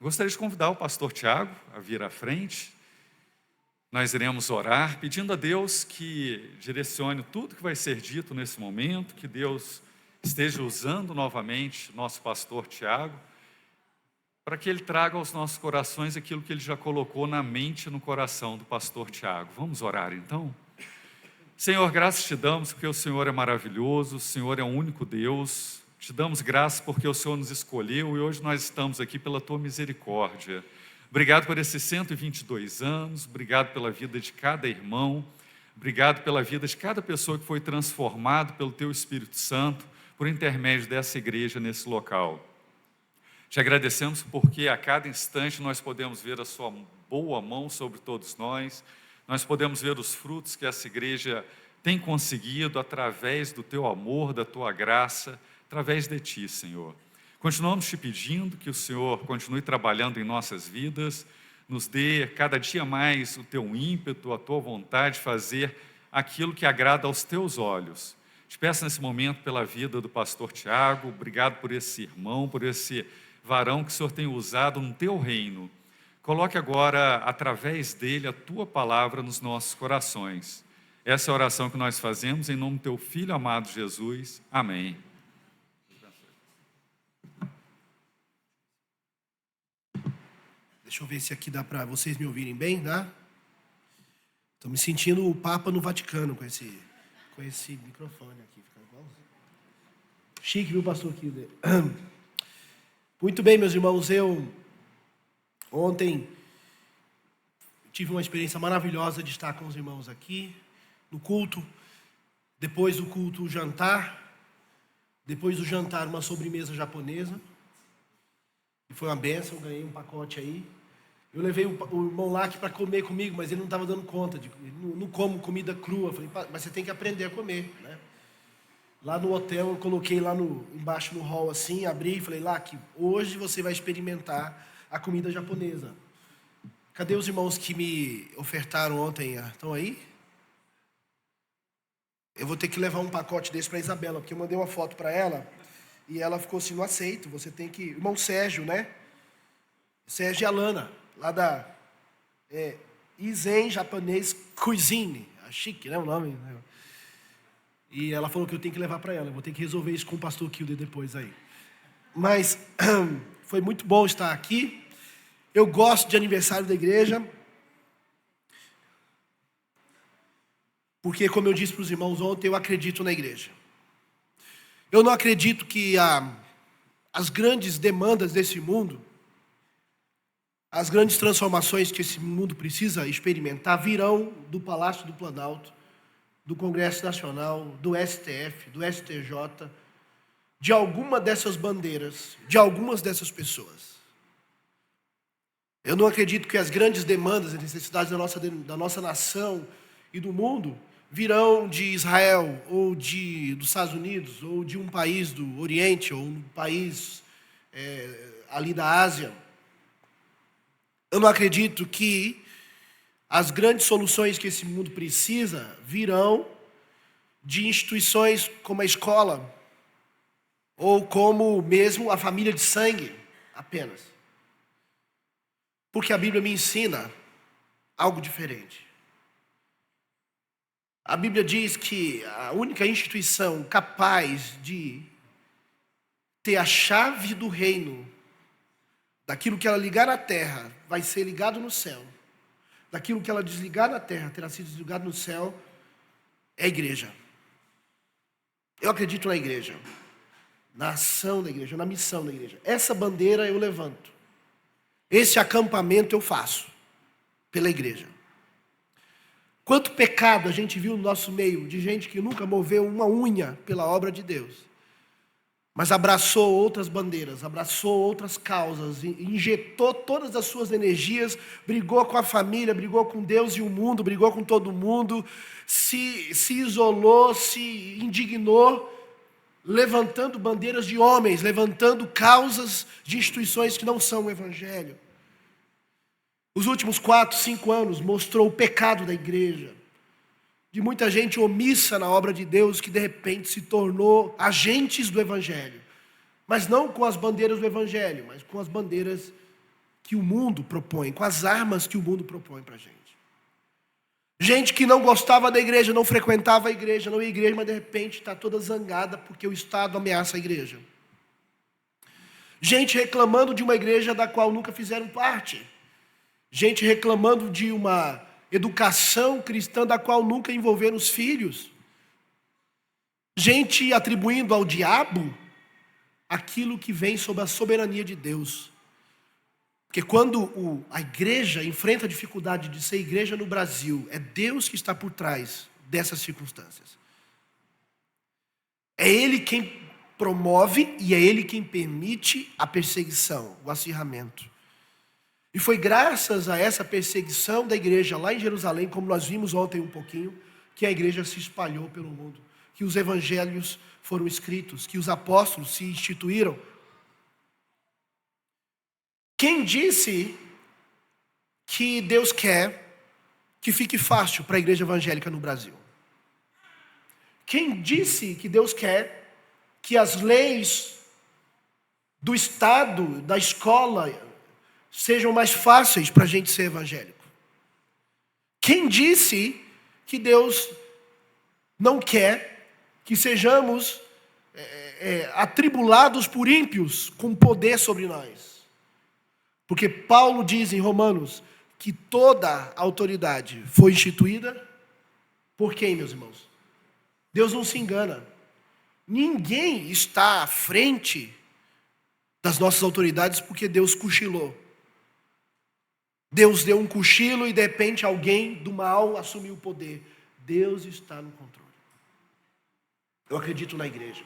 gostaria de convidar o pastor Tiago a vir à frente. Nós iremos orar, pedindo a Deus que direcione tudo que vai ser dito nesse momento, que Deus esteja usando novamente nosso pastor Tiago, para que ele traga aos nossos corações aquilo que ele já colocou na mente e no coração do pastor Tiago. Vamos orar então? Senhor, graças te damos porque o Senhor é maravilhoso, o Senhor é o único Deus. Te damos graças porque o Senhor nos escolheu e hoje nós estamos aqui pela tua misericórdia. Obrigado por esses 122 anos, obrigado pela vida de cada irmão, obrigado pela vida de cada pessoa que foi transformada pelo teu Espírito Santo por intermédio dessa igreja nesse local. Te agradecemos porque a cada instante nós podemos ver a sua boa mão sobre todos nós podemos ver os frutos que essa igreja tem conseguido através do teu amor, da tua graça, através de ti, Senhor. Continuamos te pedindo que o Senhor continue trabalhando em nossas vidas, nos dê cada dia mais o teu ímpeto, a tua vontade de fazer aquilo que agrada aos teus olhos. Te peço nesse momento pela vida do pastor Tiago, obrigado por esse irmão, por esse varão que o Senhor tem usado no teu reino. Coloque agora, através dele, a tua palavra nos nossos corações. Essa é a oração que nós fazemos em nome do teu Filho amado Jesus. Amém. Deixa eu ver se aqui dá para vocês me ouvirem bem, tá? Estou me sentindo o Papa no Vaticano com esse microfone aqui. Fica igualzinho. Chique, viu, pastor Kilder? Muito bem, meus irmãos, ontem tive uma experiência maravilhosa de estar com os irmãos aqui no culto. Depois do culto, o jantar. Depois do jantar, uma sobremesa japonesa. E foi uma benção, eu ganhei um pacote aí. Eu levei o irmão lá para comer comigo, mas ele não estava dando conta. Não como comida crua. Eu falei, mas você tem que aprender a comer, né? Lá no hotel, eu coloquei lá embaixo no hall assim, abri e falei, lá, que hoje você vai experimentar a comida japonesa. Cadê os irmãos que me ofertaram ontem? Estão aí? Eu vou ter que levar um pacote desse para a Isabela, porque eu mandei uma foto para ela e ela ficou assim, não aceito, você tem que... Irmão Sérgio, né? Sérgio e Alana, lá da Izen Japanês Cuisine. Chique, né, o nome? E ela falou que eu tenho que levar para ela. Eu vou ter que resolver isso com o pastor Kilder depois aí. Mas foi muito bom estar aqui. Eu gosto de aniversário da igreja. Porque, como eu disse para os irmãos ontem, eu acredito na igreja. Eu não acredito que as grandes demandas desse mundo, as grandes transformações que esse mundo precisa experimentar, virão do Palácio do Planalto, do Congresso Nacional, do STF, do STJ, de alguma dessas bandeiras, de algumas dessas pessoas. Eu não acredito que as grandes demandas e necessidades da nossa nação e do mundo virão de Israel, ou dos Estados Unidos, ou de um país do Oriente, ou um país ali da Ásia. Eu não acredito que as grandes soluções que esse mundo precisa virão de instituições como a escola, ou como mesmo a família de sangue, apenas. Porque a Bíblia me ensina algo diferente. A Bíblia diz que a única instituição capaz de ter a chave do reino, daquilo que ela ligar na terra, vai ser ligado no céu. Daquilo que ela desligar na terra, terá sido desligado no céu, é a igreja. Eu acredito na igreja, na ação da igreja, na missão da igreja. Essa bandeira eu levanto. Esse acampamento eu faço pela igreja. Quanto pecado a gente viu no nosso meio, de gente que nunca moveu uma unha pela obra de Deus, mas abraçou outras bandeiras, abraçou outras causas, injetou todas as suas energias, brigou com a família, brigou com Deus e o mundo, brigou com todo mundo, se isolou, se indignou, levantando bandeiras de homens, levantando causas de instituições que não são o Evangelho. Os últimos 4, 5 anos mostrou o pecado da igreja, de muita gente omissa na obra de Deus, que de repente se tornou agentes do Evangelho, mas não com as bandeiras do Evangelho, mas com as bandeiras que o mundo propõe, com as armas que o mundo propõe para a gente. Gente que não gostava da igreja, não frequentava a igreja, não ia à igreja, mas de repente está toda zangada porque o Estado ameaça a igreja. Gente reclamando de uma igreja da qual nunca fizeram parte. Gente reclamando de uma educação cristã da qual nunca envolveram os filhos. Gente atribuindo ao diabo aquilo que vem sob a soberania de Deus. Porque quando a igreja enfrenta a dificuldade de ser igreja no Brasil, é Deus que está por trás dessas circunstâncias. É Ele quem promove e é Ele quem permite a perseguição, o acirramento. E foi graças a essa perseguição da igreja lá em Jerusalém, como nós vimos ontem um pouquinho, que a igreja se espalhou pelo mundo, que os evangelhos foram escritos, que os apóstolos se instituíram. Quem disse que Deus quer que fique fácil para a igreja evangélica no Brasil? Quem disse que Deus quer que as leis do Estado, da escola, sejam mais fáceis para a gente ser evangélico? Quem disse que Deus não quer que sejamos atribulados por ímpios com poder sobre nós? Porque Paulo diz em Romanos que toda autoridade foi instituída por quem, meus irmãos? Deus não se engana. Ninguém está à frente das nossas autoridades porque Deus cochilou. Deus deu um cochilo e de repente alguém do mal assumiu o poder. Deus está no controle. Eu acredito na igreja.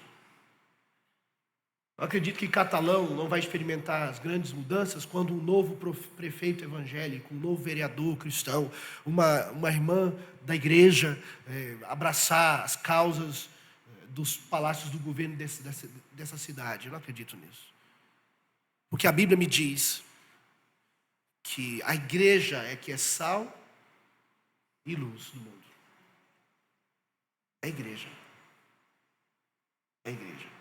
Eu acredito que Catalão não vai experimentar as grandes mudanças quando um novo prefeito evangélico, um novo vereador cristão, uma irmã da igreja abraçar as causas dos palácios do governo dessa cidade. Eu não acredito nisso. Porque a Bíblia me diz que a igreja é que é sal e luz do mundo. É a igreja. É a igreja.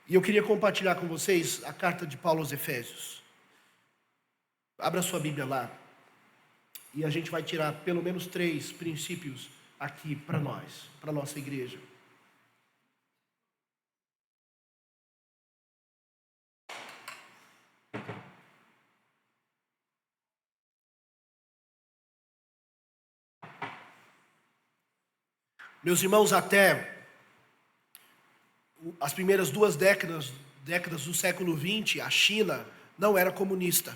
E eu queria compartilhar com vocês a carta de Paulo aos Efésios. Abra sua Bíblia lá. E a gente vai tirar pelo menos 3 princípios aqui para nós, para a nossa igreja. Meus irmãos, até as primeiras 2 décadas do século XX, a China não era comunista.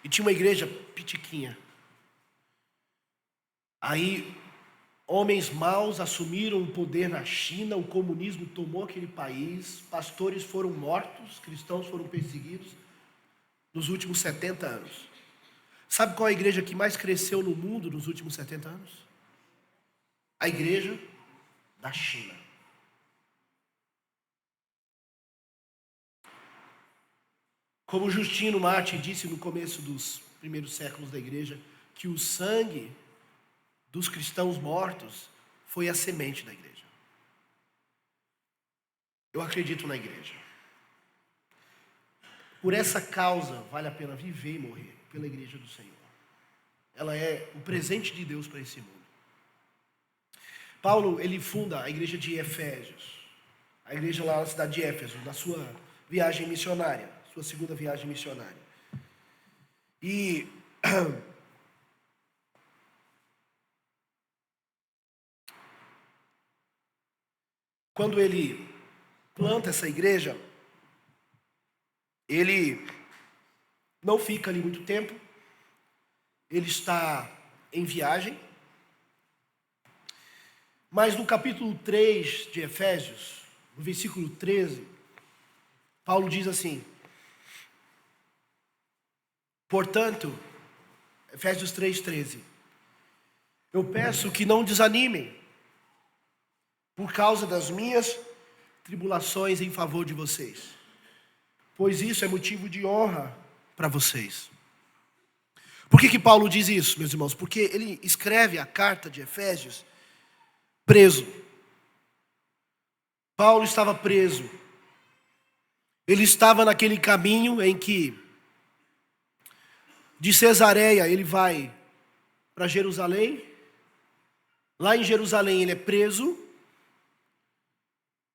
E tinha uma igreja pitiquinha. Aí, homens maus assumiram o poder na China, o comunismo tomou aquele país, pastores foram mortos, cristãos foram perseguidos nos últimos 70 anos. Sabe qual é a igreja que mais cresceu no mundo nos últimos 70 anos? A igreja da China. Como Justino Mártir disse no começo dos primeiros séculos da igreja, que o sangue dos cristãos mortos foi a semente da igreja. Eu acredito na igreja. Por essa causa, vale a pena viver e morrer pela igreja do Senhor. Ela é o presente de Deus para esse mundo. Paulo, ele funda a igreja de Efésios, a igreja lá na cidade de Éfeso, na sua viagem missionária, sua segunda viagem missionária. E quando ele planta essa igreja, ele não fica ali muito tempo, ele está em viagem. Mas no capítulo 3 de Efésios, no versículo 13, Paulo diz assim: portanto, Efésios 3:13, eu peço que não desanimem por causa das minhas tribulações em favor de vocês, pois isso é motivo de honra para vocês. Por que Paulo diz isso, meus irmãos? Porque ele escreve a carta de Efésios preso. Paulo estava preso. Ele estava naquele caminho em que, de Cesareia, ele vai para Jerusalém. Lá em Jerusalém ele é preso.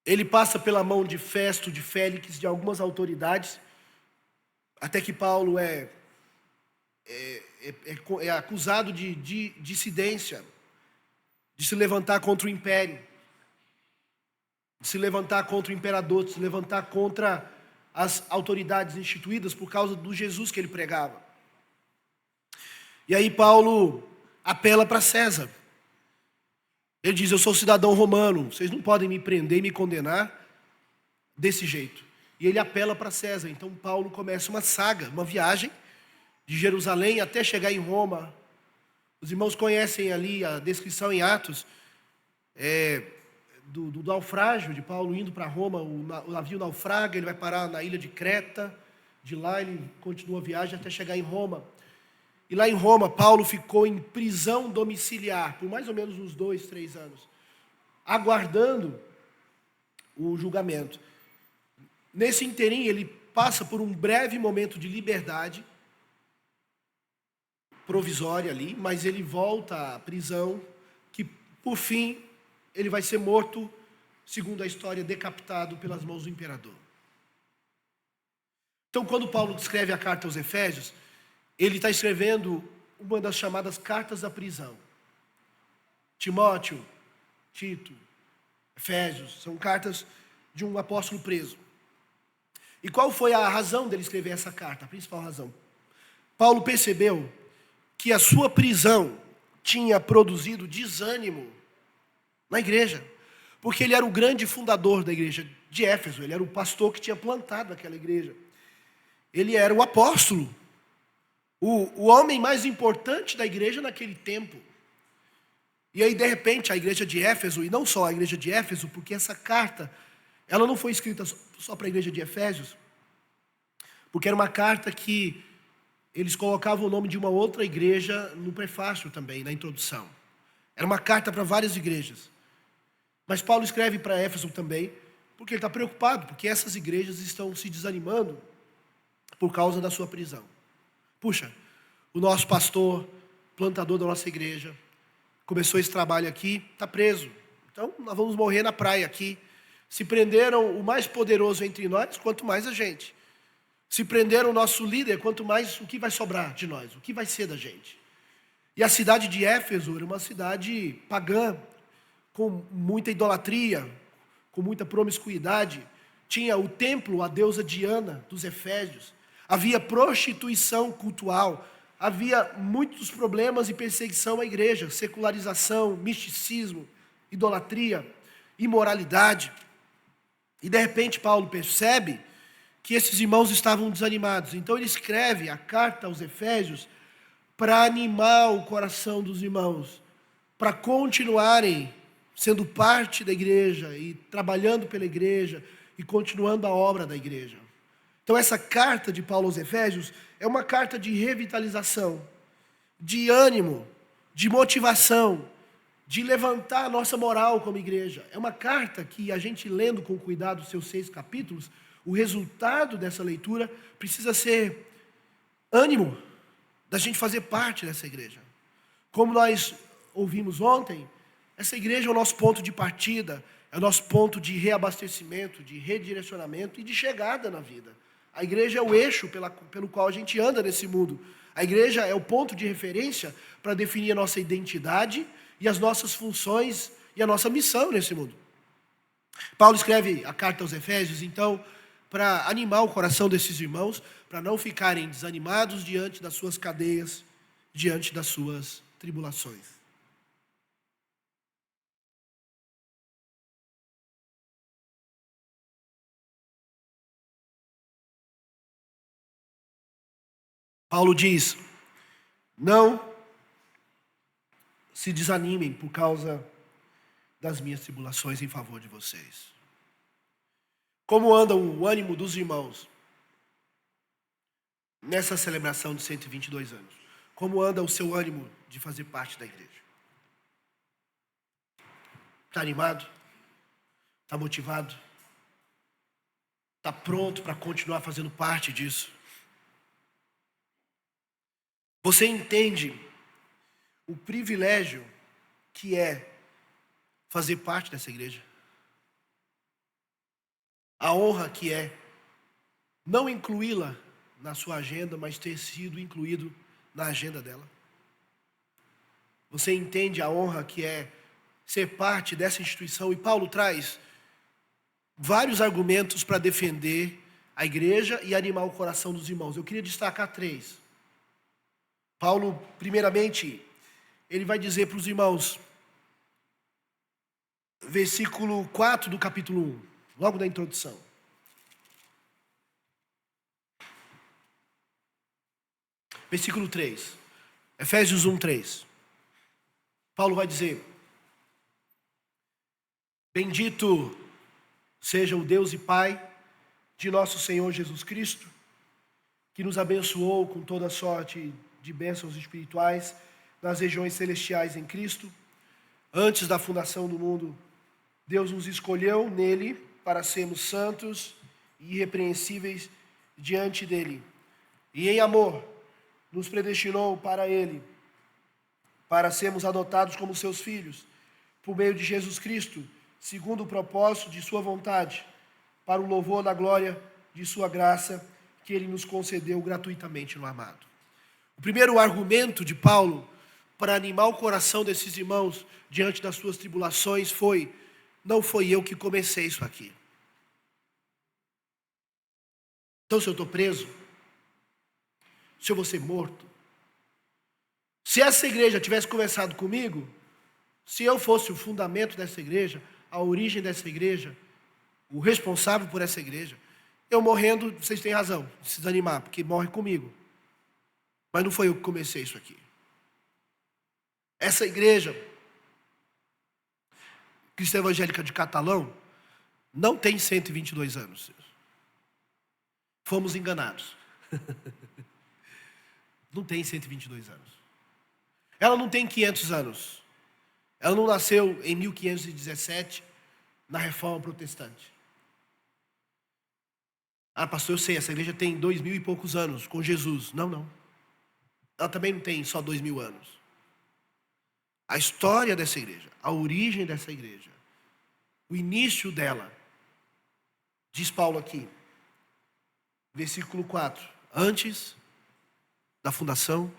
Ele passa pela mão de Festo, de Félix, de algumas autoridades, até que Paulo é acusado de dissidência, de se levantar contra o império, de se levantar contra o imperador, de se levantar contra as autoridades instituídas por causa do Jesus que ele pregava. E aí Paulo apela para César. Ele diz: eu sou cidadão romano, vocês não podem me prender e me condenar desse jeito. E ele apela para César. Então Paulo começa uma saga, uma viagem de Jerusalém até chegar em Roma. Os irmãos conhecem ali a descrição em Atos do naufrágio de Paulo indo para Roma. O navio naufraga, ele vai parar na ilha de Creta. De lá ele continua a viagem até chegar em Roma. E lá em Roma, Paulo ficou em prisão domiciliar por mais ou menos uns 2, 3 anos, aguardando o julgamento. Nesse inteirinho, ele passa por um breve momento de liberdade provisória ali, mas ele volta à prisão, que por fim ele vai ser morto, segundo a história, decapitado pelas mãos do imperador. Então, quando Paulo escreve a carta aos Efésios, ele está escrevendo uma das chamadas cartas da prisão. Timóteo, Tito, Efésios, são cartas de um apóstolo preso. E qual foi a razão dele escrever essa carta? A principal razão. Paulo percebeu que a sua prisão tinha produzido desânimo na igreja, porque ele era o grande fundador da igreja de Éfeso, ele era o pastor que tinha plantado aquela igreja. Ele era o apóstolo, o homem mais importante da igreja naquele tempo. E aí, de repente, a igreja de Éfeso, e não só a igreja de Éfeso, porque essa carta, ela não foi escrita só para a igreja de Efésios, porque era uma carta que eles colocavam o nome de uma outra igreja no prefácio também, na introdução. Era uma carta para várias igrejas. Mas Paulo escreve para Éfeso também, porque ele está preocupado, porque essas igrejas estão se desanimando por causa da sua prisão. Puxa, o nosso pastor, plantador da nossa igreja, começou esse trabalho aqui, está preso. Então, nós vamos morrer na praia aqui. Se prenderam o mais poderoso entre nós, quanto mais a gente. Se prenderam o nosso líder, quanto mais, o que vai sobrar de nós? O que vai ser da gente? E a cidade de Éfeso era uma cidade pagã, com muita idolatria, com muita promiscuidade. Tinha o templo, a deusa Diana dos Efésios. Havia prostituição cultual. Havia muitos problemas e perseguição à igreja, secularização, misticismo, idolatria, imoralidade. E de repente Paulo percebe que esses irmãos estavam desanimados. Então ele escreve a carta aos Efésios para animar o coração dos irmãos, para continuarem sendo parte da igreja e trabalhando pela igreja e continuando a obra da igreja. Então essa carta de Paulo aos Efésios é uma carta de revitalização, de ânimo, de motivação, de levantar a nossa moral como igreja. É uma carta que a gente lendo com cuidado os seus 6 capítulos, o resultado dessa leitura precisa ser ânimo da gente fazer parte dessa igreja. Como nós ouvimos ontem, essa igreja é o nosso ponto de partida, é o nosso ponto de reabastecimento, de redirecionamento e de chegada na vida. A igreja é o eixo pelo qual a gente anda nesse mundo. A igreja é o ponto de referência para definir a nossa identidade e as nossas funções e a nossa missão nesse mundo. Paulo escreve a carta aos Efésios, então, para animar o coração desses irmãos, para não ficarem desanimados diante das suas cadeias, diante das suas tribulações. Paulo diz: não se desanimem por causa das minhas tribulações em favor de vocês. Como anda o ânimo dos irmãos nessa celebração de 122 anos? Como anda o seu ânimo de fazer parte da igreja? Está animado? Está motivado? está pronto para continuar fazendo parte disso? Você entende o privilégio que é fazer parte dessa igreja? A honra que é não incluí-la na sua agenda, mas ter sido incluído na agenda dela. Você entende a honra que é ser parte dessa instituição? E Paulo traz vários argumentos para defender a igreja e animar o coração dos irmãos. Eu queria destacar 3. Paulo, primeiramente, ele vai dizer para os irmãos, versículo 4 do capítulo 1, logo da introdução. Versículo 3, Efésios 1, 3. Paulo vai dizer: bendito seja o Deus e Pai de nosso Senhor Jesus Cristo, que nos abençoou com toda sorte de bênçãos espirituais nas regiões celestiais em Cristo. Antes da fundação do mundo, Deus nos escolheu nele para sermos santos e irrepreensíveis diante dele. E em amor, nos predestinou para ele, para sermos adotados como seus filhos, por meio de Jesus Cristo, segundo o propósito de sua vontade, para o louvor da glória de sua graça, que ele nos concedeu gratuitamente no amado. O primeiro argumento de Paulo para animar o coração desses irmãos diante das suas tribulações foi: não foi eu que comecei isso aqui. Então, se eu estou preso, se eu vou ser morto, se essa igreja tivesse começado comigo, se eu fosse o fundamento dessa igreja, a origem dessa igreja, o responsável por essa igreja, eu morrendo, vocês têm razão de se desanimar, porque morre comigo. Mas não foi eu que comecei isso aqui. Essa igreja Cristã Evangélica de Catalão não tem 122 anos. Fomos enganados. Não tem 122 anos. Ela não tem 500 anos. Ela não nasceu em 1517, na Reforma Protestante. Ah, pastor, eu sei, essa igreja tem 2000 e poucos anos com Jesus. Não. Ela também não tem só 2000 anos. A história dessa igreja, a origem dessa igreja, o início dela, diz Paulo aqui, versículo 4, antes da fundação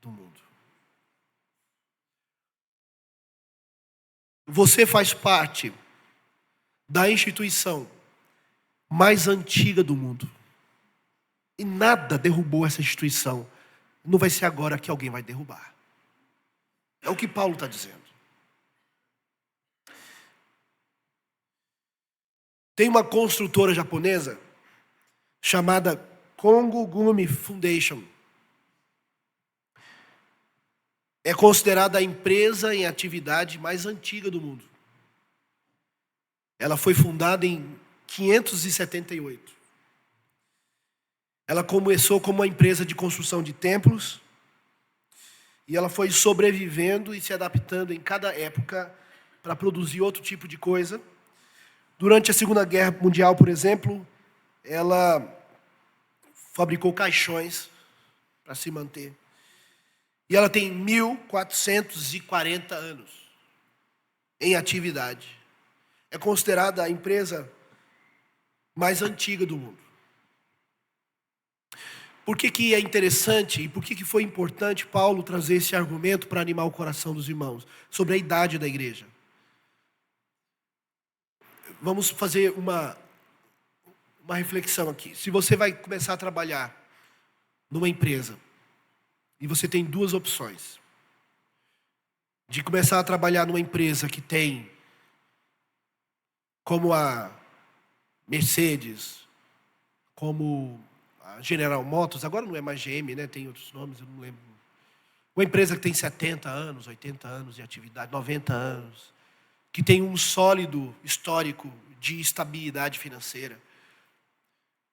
do mundo. Você faz parte da instituição mais antiga do mundo. E nada derrubou essa instituição. Não vai ser agora que alguém vai derrubar. É o que Paulo está dizendo. Tem uma construtora japonesa chamada Kongo Gumi Foundation. É considerada a empresa em atividade mais antiga do mundo. Ela foi fundada em 578. Ela começou como uma empresa de construção de templos e ela foi sobrevivendo e se adaptando em cada época para produzir outro tipo de coisa. Durante a Segunda Guerra Mundial, por exemplo, ela fabricou caixões para se manter. E ela tem 1440 anos em atividade. É considerada a empresa mais antiga do mundo. Por que é interessante e por que foi importante Paulo trazer esse argumento para animar o coração dos irmãos sobre a idade da igreja? Vamos fazer uma reflexão aqui. Se você vai começar a trabalhar numa empresa e você tem duas opções: de começar a trabalhar numa empresa que tem, como a Mercedes, como a General Motors, agora não é mais GM, né? Tem outros nomes, eu não lembro. Uma empresa que tem 70 anos, 80 anos de atividade, 90 anos, que tem um sólido histórico de estabilidade financeira.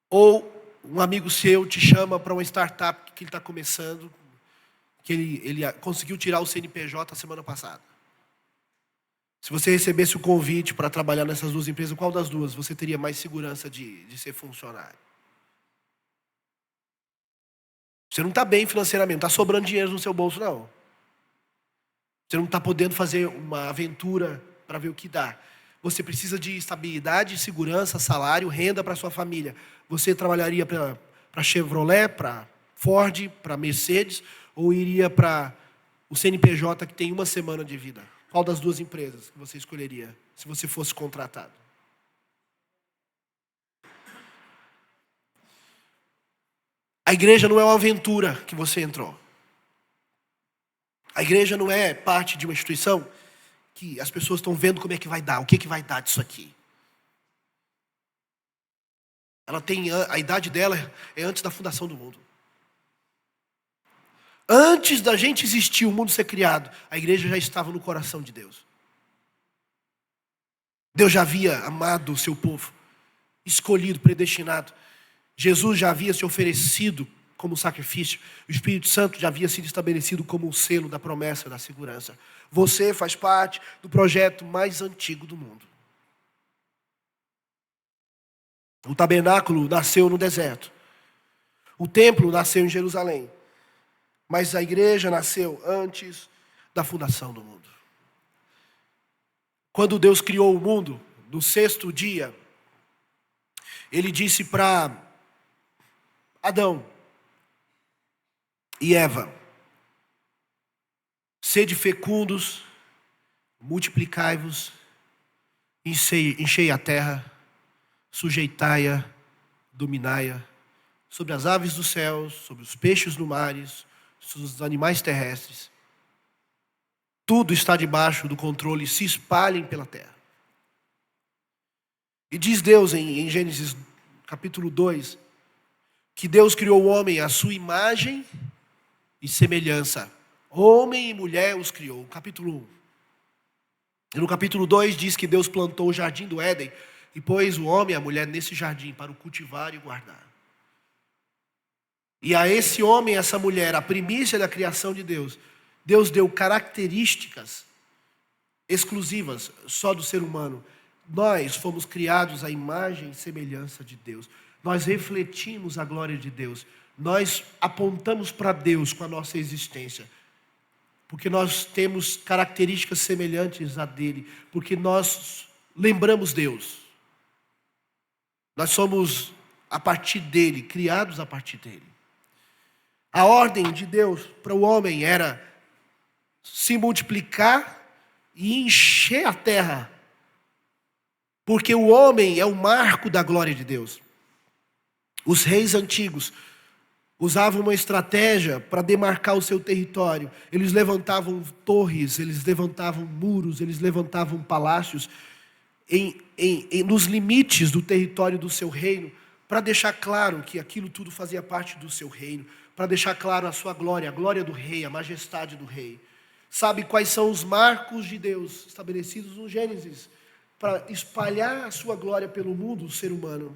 Ou um amigo seu te chama para uma startup que ele está começando, que ele conseguiu tirar o CNPJ a semana passada. Se você recebesse o convite para trabalhar nessas duas empresas, qual das duas você teria mais segurança de ser funcionário? Você não está bem financeiramente, não está sobrando dinheiro no seu bolso, não. Você não está podendo fazer uma aventura para ver o que dá. Você precisa de estabilidade, segurança, salário, renda para sua família. Você trabalharia para Chevrolet, para Ford, para Mercedes, ou iria para o CNPJ que tem 1 semana de vida? Qual das duas empresas que você escolheria se você fosse contratado? A igreja não é uma aventura que você entrou. A igreja não é parte de uma instituição que as pessoas estão vendo como é que vai dar, o que vai dar disso aqui. Ela tem, a idade dela é antes da fundação do mundo. Antes da gente existir, o mundo ser criado, a igreja já estava no coração de Deus. Deus já havia amado o seu povo, escolhido, predestinado. Jesus já havia se oferecido como sacrifício. O Espírito Santo já havia sido estabelecido como o selo da promessa, da segurança. Você faz parte do projeto mais antigo do mundo. O tabernáculo nasceu no deserto. O templo nasceu em Jerusalém. Mas a igreja nasceu antes da fundação do mundo. Quando Deus criou o mundo, no 6º dia, Ele disse para Adão e Eva: sede fecundos, multiplicai-vos, enchei a terra, sujeitai-a, dominai-a, sobre as aves dos céus, sobre os peixes no mares, sobre os animais terrestres. Tudo está debaixo do controle, se espalhem pela terra. E diz Deus em Gênesis capítulo 2, que Deus criou o homem à sua imagem e semelhança. Homem e mulher os criou. Capítulo 1. E no capítulo 2 diz que Deus plantou o jardim do Éden e pôs o homem e a mulher nesse jardim para o cultivar e guardar. E a esse homem e essa mulher, a primícia da criação de Deus, Deus deu características exclusivas só do ser humano. Nós fomos criados à imagem e semelhança de Deus. Nós refletimos a glória de Deus. Nós apontamos para Deus com a nossa existência. Porque nós temos características semelhantes a dele. Porque nós lembramos Deus. Nós somos a partir dele, criados a partir dele. A ordem de Deus para o homem era se multiplicar e encher a terra. Porque o homem é o marco da glória de Deus. Os reis antigos usavam uma estratégia para demarcar o seu território. Eles levantavam torres, eles levantavam muros, eles levantavam palácios nos limites do território do seu reino, para deixar claro que aquilo tudo fazia parte do seu reino, para deixar claro a sua glória, a glória do rei, a majestade do rei. Sabe quais são os marcos de Deus estabelecidos no Gênesis para espalhar a sua glória pelo mundo, o ser humano?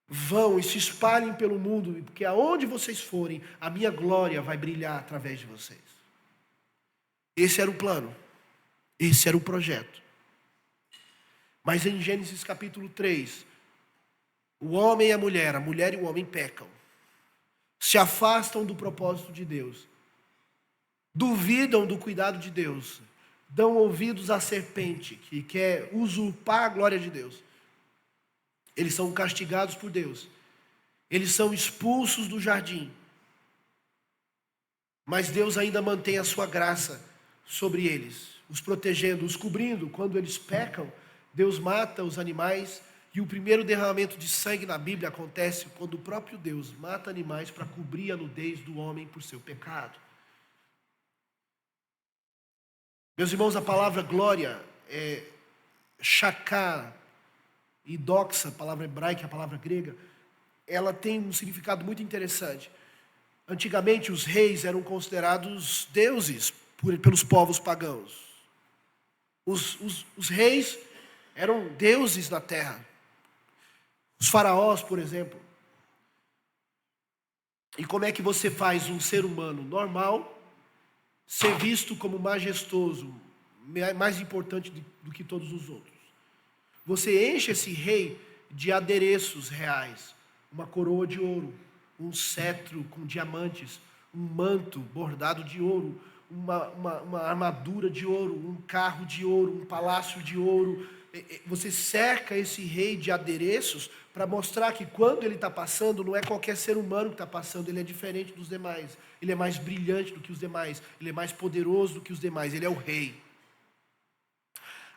Vão e se espalhem pelo mundo, porque aonde vocês forem, a minha glória vai brilhar através de vocês. Esse era o plano, esse era o projeto. Mas em Gênesis capítulo 3, o homem e a mulher e o homem pecam, se afastam do propósito de Deus, duvidam do cuidado de Deus, dão ouvidos à serpente que quer usurpar a glória de Deus. Eles são castigados por Deus. Eles são expulsos do jardim. Mas Deus ainda mantém a sua graça sobre eles, os protegendo, os cobrindo. Quando eles pecam, Deus mata os animais. E o primeiro derramamento de sangue na Bíblia acontece quando o próprio Deus mata animais para cobrir a nudez do homem por seu pecado. Meus irmãos, a palavra glória é shaká e doxa, a palavra hebraica, a palavra grega, ela tem um significado muito interessante. Antigamente, os reis eram considerados deuses pelos povos pagãos. Os reis eram deuses na terra. Os faraós, por exemplo. E como é que você faz um ser humano normal ser visto como majestoso, mais importante do que todos os outros. Você enche esse rei de adereços reais, uma coroa de ouro, um cetro com diamantes, um manto bordado de ouro, uma armadura de ouro, um carro de ouro, um palácio de ouro. Você cerca esse rei de adereços para mostrar que quando ele está passando, não é qualquer ser humano que está passando, ele é diferente dos demais, ele é mais brilhante do que os demais, ele é mais poderoso do que os demais, ele é o rei.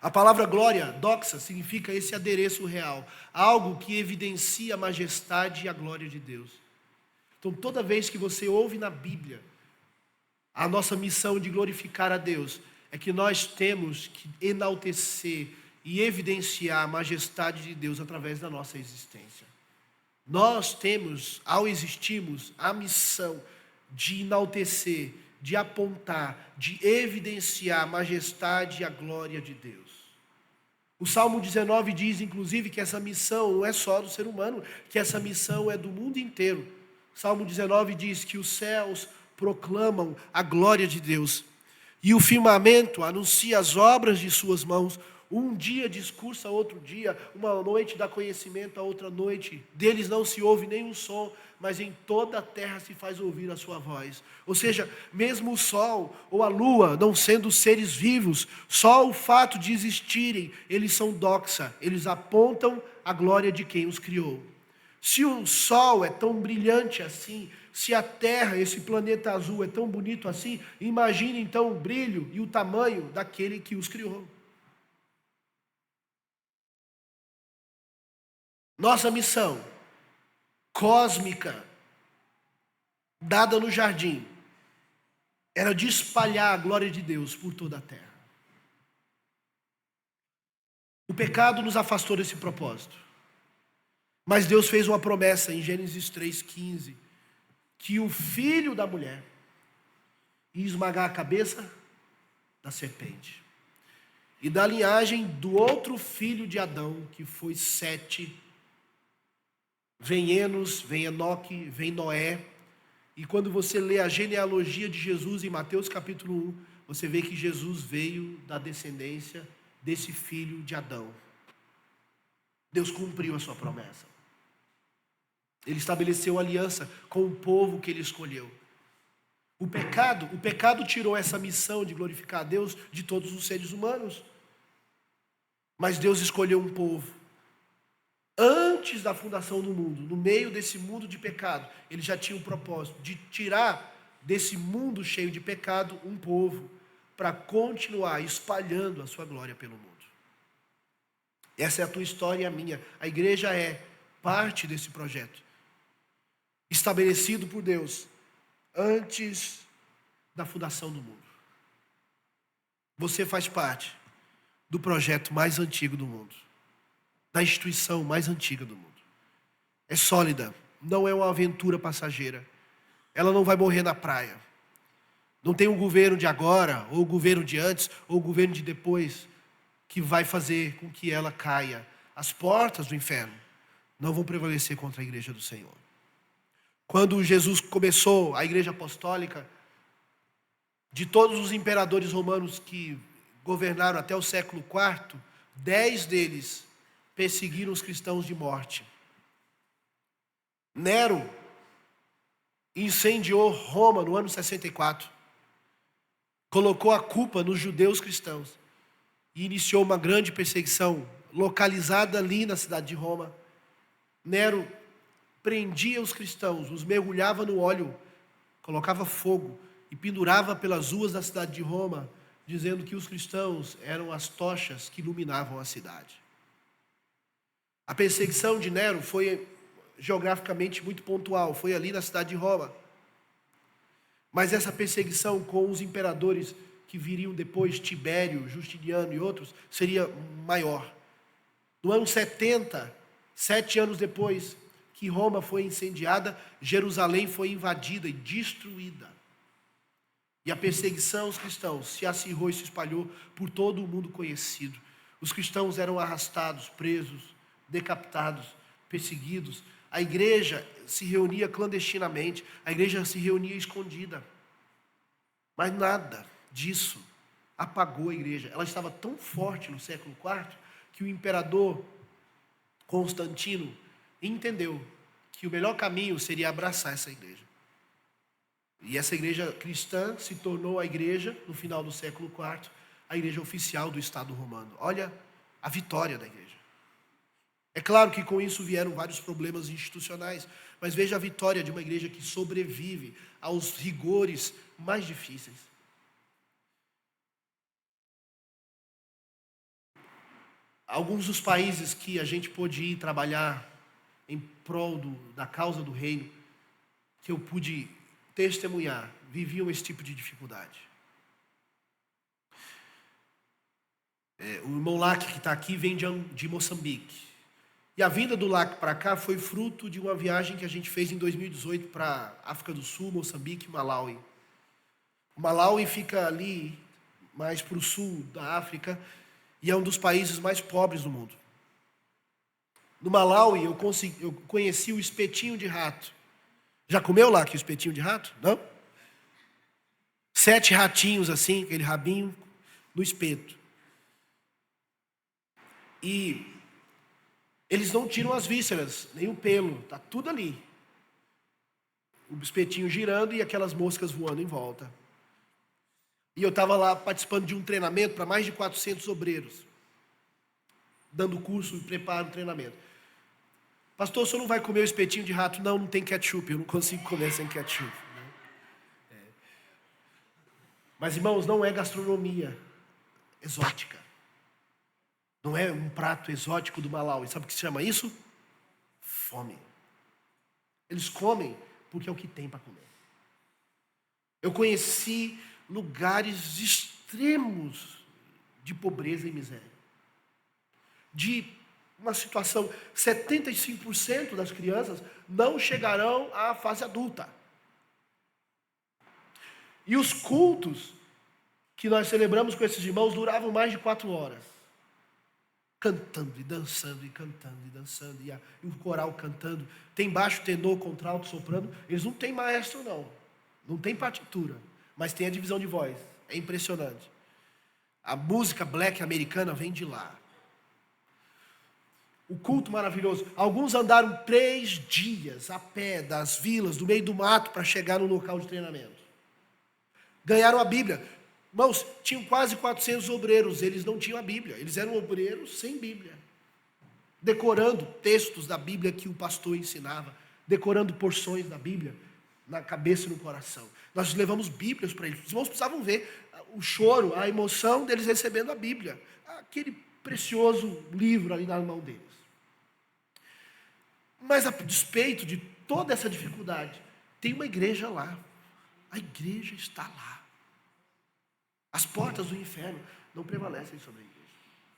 A palavra glória, doxa, significa esse adereço real, algo que evidencia a majestade e a glória de Deus. Então, toda vez que você ouve na Bíblia a nossa missão de glorificar a Deus, é que nós temos que enaltecer e evidenciar a majestade de Deus através da nossa existência. Nós temos, ao existirmos, a missão de enaltecer, de apontar, de evidenciar a majestade e a glória de Deus. O Salmo 19 diz, inclusive, que essa missão não é só do ser humano, que essa missão é do mundo inteiro. O Salmo 19 diz que os céus proclamam a glória de Deus, e o firmamento anuncia as obras de suas mãos. Um dia discursa a outro dia, uma noite dá conhecimento a outra noite. Deles não se ouve nenhum som, mas em toda a terra se faz ouvir a sua voz. Ou seja, mesmo o sol ou a lua não sendo seres vivos, só o fato de existirem, eles são doxa, eles apontam a glória de quem os criou. Se o sol é tão brilhante assim, se a terra, esse planeta azul é tão bonito assim, imagine então o brilho e o tamanho daquele que os criou. Nossa missão cósmica, dada no jardim, era de espalhar a glória de Deus por toda a terra. O pecado nos afastou desse propósito. Mas Deus fez uma promessa em Gênesis 3,15, que o filho da mulher ia esmagar a cabeça da serpente. E da linhagem do outro filho de Adão, que foi Sete, vem Enos, vem Enoque, vem Noé. E quando você lê a genealogia de Jesus em Mateus capítulo 1, você vê que Jesus veio da descendência desse filho de Adão. Deus cumpriu a sua promessa. Ele estabeleceu aliança com o povo que ele escolheu. O pecado tirou essa missão de glorificar a Deus de todos os seres humanos. Mas Deus escolheu um povo. Antes da fundação do mundo, no meio desse mundo de pecado, ele já tinha o propósito de tirar desse mundo cheio de pecado um povo para continuar espalhando a sua glória pelo mundo. Essa é a tua história e a minha. A igreja é parte desse projeto, estabelecido por Deus antes da fundação do mundo. Você faz parte do projeto mais antigo do mundo, da instituição mais antiga do mundo. É sólida, não é uma aventura passageira. Ela não vai morrer na praia. Não tem um governo de agora, ou o governo de antes, ou o governo de depois, que vai fazer com que ela caia. As portas do inferno não vão prevalecer contra a igreja do Senhor. Quando Jesus começou a igreja apostólica, de todos os imperadores romanos que governaram até o século IV, 10 deles perseguiram os cristãos de morte. Nero incendiou Roma no ano 64. Colocou a culpa nos judeus cristãos e iniciou uma grande perseguição localizada ali na cidade de Roma. Nero prendia os cristãos, os mergulhava no óleo, colocava fogo e pendurava pelas ruas da cidade de Roma, dizendo que os cristãos eram as tochas que iluminavam a cidade. A perseguição de Nero foi geograficamente muito pontual, foi ali na cidade de Roma. Mas essa perseguição com os imperadores que viriam depois, Tibério, Justiniano e outros, seria maior. No ano 70, 7 anos depois que Roma foi incendiada, Jerusalém foi invadida e destruída. E a perseguição aos cristãos se acirrou e se espalhou por todo o mundo conhecido. Os cristãos eram arrastados, presos, decapitados, perseguidos. A igreja se reunia clandestinamente, a igreja se reunia escondida. Mas nada disso apagou a igreja. Ela estava tão forte no século IV que o imperador Constantino entendeu que o melhor caminho seria abraçar essa igreja. E essa igreja cristã se tornou a igreja, no final do século IV, a igreja oficial do Estado romano. Olha a vitória da igreja. É claro que com isso vieram vários problemas institucionais, mas veja a vitória de uma igreja que sobrevive aos rigores mais difíceis. Alguns dos países que a gente pôde ir trabalhar em prol da causa do reino, que eu pude testemunhar, viviam esse tipo de dificuldade. O irmão Lac, que está aqui, vem de Moçambique. E a vinda do Lac para cá foi fruto de uma viagem que a gente fez em 2018 para África do Sul, Moçambique e Malawi. O Malawi fica ali, mais para o sul da África, e é um dos países mais pobres do mundo. No Malawi, eu conheci o espetinho de rato. Já comeu lá aqui o espetinho de rato? Não? 7 ratinhos assim, aquele rabinho, no espeto. E eles não tiram as vísceras, nem o pelo, está tudo ali. O espetinho girando e aquelas moscas voando em volta. E eu estava lá participando de um treinamento para mais de 400 obreiros, dando curso e preparo do treinamento. Pastor, o senhor não vai comer o espetinho de rato? Não, não tem ketchup, eu não consigo comer sem ketchup. Mas, irmãos, não é gastronomia exótica. Não é um prato exótico do Malawi. Sabe o que se chama isso? Fome. Eles comem porque é o que tem para comer. Eu conheci lugares extremos de pobreza e miséria. De uma situação, 75% das crianças não chegarão à fase adulta. E os cultos que nós celebramos com esses irmãos duravam mais de 4 horas. Cantando e dançando, e cantando e dançando, e o coral cantando. Tem baixo, tenor, contralto, soprano. Eles não têm maestro, não. Não tem partitura, mas tem a divisão de voz. É impressionante. A música black americana vem de lá. O culto maravilhoso. Alguns andaram 3 dias a pé das vilas, do meio do mato, para chegar no local de treinamento. Ganharam a Bíblia. Irmãos, tinham quase 400 obreiros, eles não tinham a Bíblia. Eles eram obreiros sem Bíblia. Decorando textos da Bíblia que o pastor ensinava. Decorando porções da Bíblia na cabeça e no coração. Nós levamos Bíblias para eles. Os irmãos precisavam ver o choro, a emoção deles recebendo a Bíblia. Aquele precioso livro ali na mão deles. Mas a despeito de toda essa dificuldade, tem uma igreja lá. A igreja está lá. As portas do inferno não prevalecem sobre a igreja.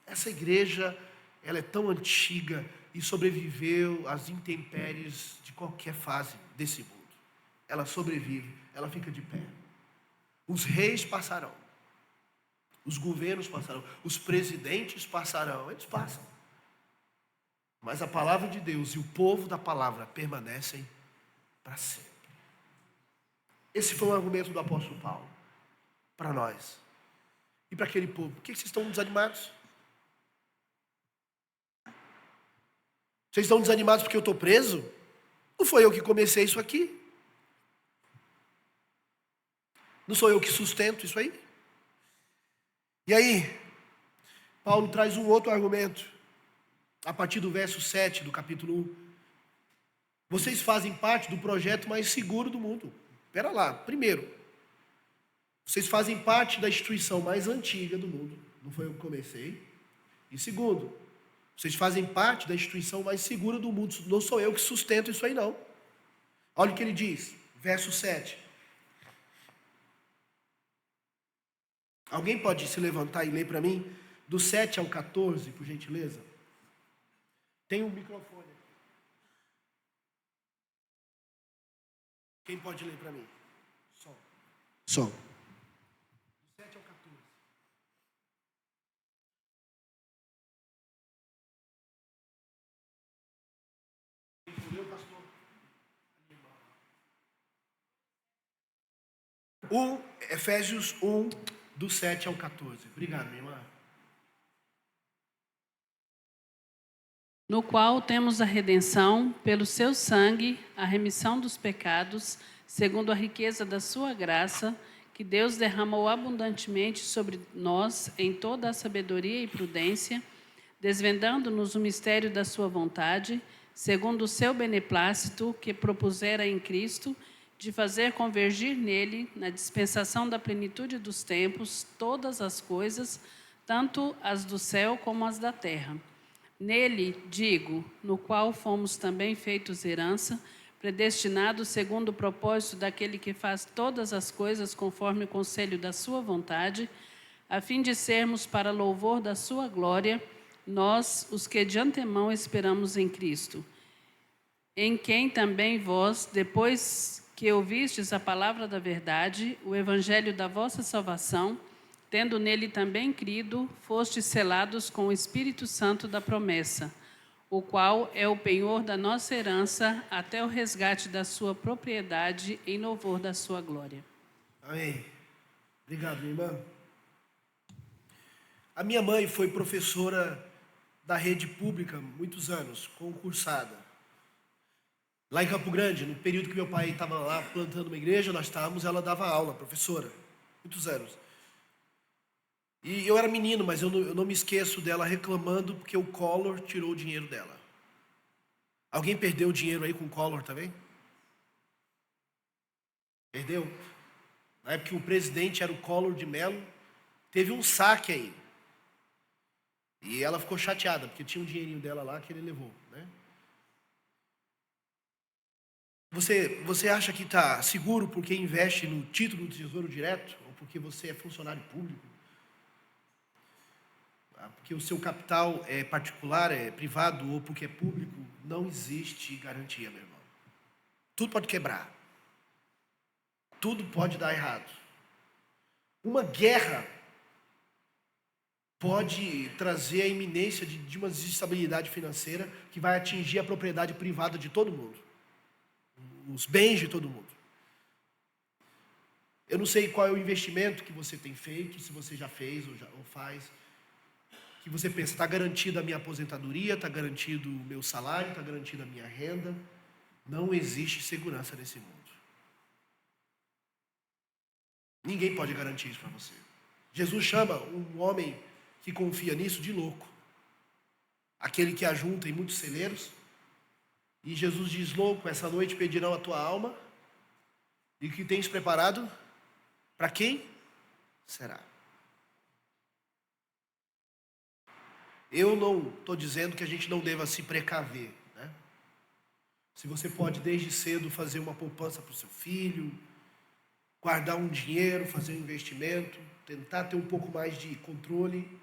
Essa igreja, ela é tão antiga e sobreviveu às intempéries de qualquer fase desse mundo. Ela sobrevive, ela fica de pé. Os reis passarão. Os governos passarão. Os presidentes passarão. Eles passam. Mas a palavra de Deus e o povo da palavra permanecem para sempre. Esse foi um argumento do apóstolo Paulo para nós e para aquele povo. Por que vocês estão desanimados? Vocês estão desanimados porque eu estou preso? Não foi eu que comecei isso aqui. Não sou eu que sustento isso aí. E aí, Paulo traz um outro argumento, a partir do verso 7 do capítulo 1. Vocês fazem parte do projeto mais seguro do mundo. Espera lá, primeiro, vocês fazem parte da instituição mais antiga do mundo. Não foi eu que comecei. E segundo, vocês fazem parte da instituição mais segura do mundo. Não sou eu que sustento isso aí, não. Olha o que ele diz, verso 7. Alguém pode se levantar e ler para mim? Do 7 ao 14, por gentileza. Tem um microfone aqui. Quem pode ler para mim? Som. Do 7 ao 14. Quem leu, pastor? Efésios 1, do 7 ao 14. Obrigado, minha irmã. No qual temos a redenção, pelo seu sangue, a remissão dos pecados, segundo a riqueza da sua graça, que Deus derramou abundantemente sobre nós em toda a sabedoria e prudência, desvendando-nos o mistério da sua vontade, segundo o seu beneplácito, que propusera em Cristo, de fazer convergir nele, na dispensação da plenitude dos tempos, todas as coisas, tanto as do céu como as da terra. Nele, digo, no qual fomos também feitos herança, predestinados segundo o propósito daquele que faz todas as coisas conforme o conselho da sua vontade, a fim de sermos para louvor da sua glória, nós, os que de antemão esperamos em Cristo, em quem também vós, depois que ouvistes a palavra da verdade, o evangelho da vossa salvação, tendo nele também crido, fostes selados com o Espírito Santo da promessa, o qual é o penhor da nossa herança até o resgate da sua propriedade em louvor da sua glória. Amém. Obrigado, minha irmã. A minha mãe foi professora da rede pública muitos anos, concursada. Lá em Campo Grande, no período que meu pai estava lá plantando uma igreja, nós estávamos, ela dava aula, professora, muitos anos. E eu era menino, mas eu não me esqueço dela reclamando porque o Collor tirou o dinheiro dela. Alguém perdeu o dinheiro aí com o Collor também? Perdeu? Na época que o presidente era o Collor de Mello, teve um saque aí. E ela ficou chateada, porque tinha um dinheirinho dela lá que ele levou, né? Você acha que está seguro porque investe no título do Tesouro Direto? Ou porque você é funcionário público? Porque o seu capital é particular, é privado, ou porque é público? Não existe garantia, meu irmão. Tudo pode quebrar. Tudo pode dar errado. Uma guerra pode trazer a iminência de uma desestabilidade financeira que vai atingir a propriedade privada de todo mundo. Os bens de todo mundo. Eu não sei qual é o investimento que você tem feito, se você já fez ou faz, que você pensa, está garantida a minha aposentadoria, está garantido o meu salário, está garantida a minha renda. Não existe segurança nesse mundo. Ninguém pode garantir isso para você. Jesus chama um homem que confia nisso de louco. Aquele que ajunta em muitos celeiros. E Jesus diz, louco, essa noite pedirão a tua alma. E o que tens preparado? Para quem será? Eu não estou dizendo que a gente não deva se precaver, né? Se você pode desde cedo fazer uma poupança para o seu filho, guardar um dinheiro, fazer um investimento, tentar ter um pouco mais de controle.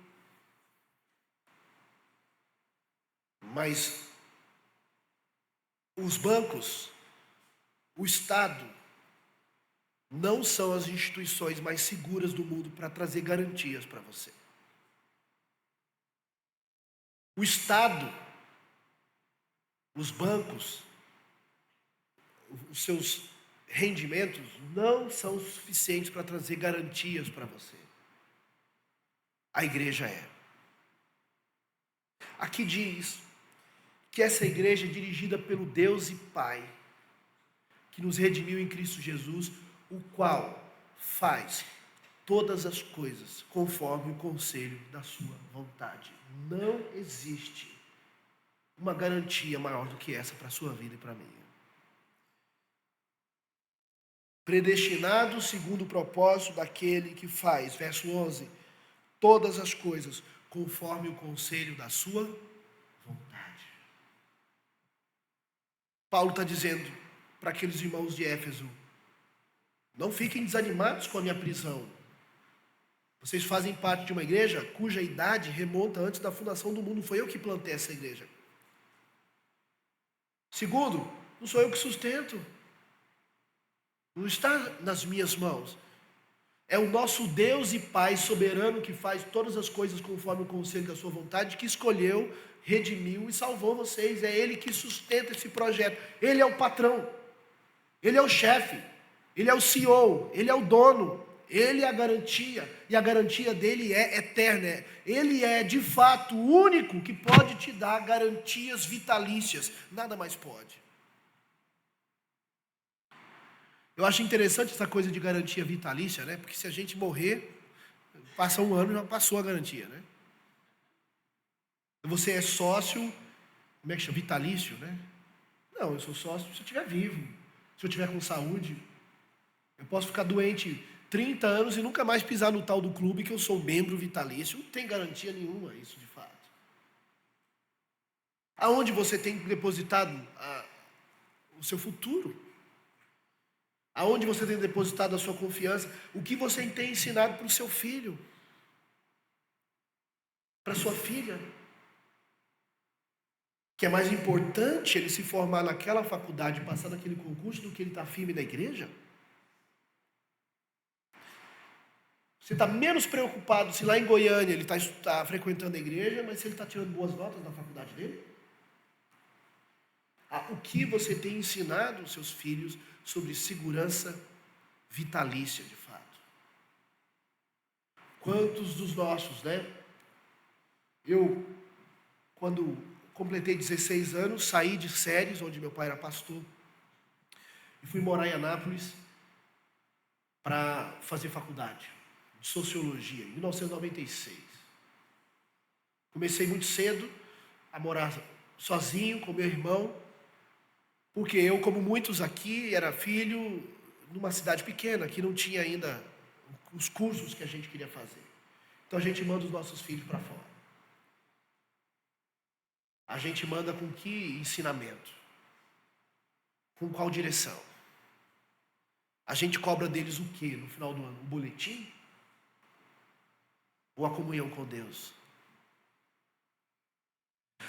Mas os bancos, o Estado, não são as instituições mais seguras do mundo para trazer garantias para você. O Estado, os bancos, os seus rendimentos não são suficientes para trazer garantias para você. A igreja é. Aqui diz que essa igreja é dirigida pelo Deus e Pai, que nos redimiu em Cristo Jesus, o qual faz todas as coisas conforme o conselho da sua vontade. Não existe uma garantia maior do que essa para a sua vida e para a minha. Predestinado segundo o propósito daquele que faz, verso 11, todas as coisas conforme o conselho da sua vontade. Paulo está dizendo para aqueles irmãos de Éfeso, não fiquem desanimados com a minha prisão. Vocês fazem parte de uma igreja cuja idade remonta antes da fundação do mundo. Não foi eu que plantei essa igreja. Segundo, não sou eu que sustento. Não está nas minhas mãos. É o nosso Deus e Pai soberano que faz todas as coisas conforme o conselho da sua vontade, que escolheu, redimiu e salvou vocês. É Ele que sustenta esse projeto. Ele é o patrão. Ele é o chefe. Ele é o CEO. Ele é o dono. Ele é a garantia, e a garantia dele é eterna. Ele é, de fato, o único que pode te dar garantias vitalícias. Nada mais pode. Eu acho interessante essa coisa de garantia vitalícia, né? Porque se a gente morrer, passa um ano e já passou a garantia, né? Você é sócio, como é que chama? Vitalício, né? Não, eu sou sócio se eu estiver vivo, se eu estiver com saúde. Eu posso ficar doente 30 anos e nunca mais pisar no tal do clube que eu sou membro vitalício. Não tem garantia nenhuma isso, de fato. Aonde você tem depositado o seu futuro? Aonde você tem depositado a sua confiança? O que você tem ensinado para o seu filho? Para sua filha? Que é mais importante ele se formar naquela faculdade, passar naquele concurso, do que ele estar firme na igreja? Você está menos preocupado se lá em Goiânia ele está frequentando a igreja, mas se ele está tirando boas notas na faculdade dele? O que você tem ensinado aos seus filhos sobre segurança vitalícia, de fato? Quantos dos nossos, né? Eu, quando completei 16 anos, saí de Séries, onde meu pai era pastor, e fui morar em Anápolis para fazer faculdade de Sociologia, em 1996. Comecei muito cedo a morar sozinho com meu irmão, porque eu, como muitos aqui, era filho numa cidade pequena, que não tinha ainda os cursos que a gente queria fazer. Então a gente manda os nossos filhos para fora. A gente manda com que ensinamento? Com qual direção? A gente cobra deles o quê no final do ano? Um boletim? Ou a comunhão com Deus?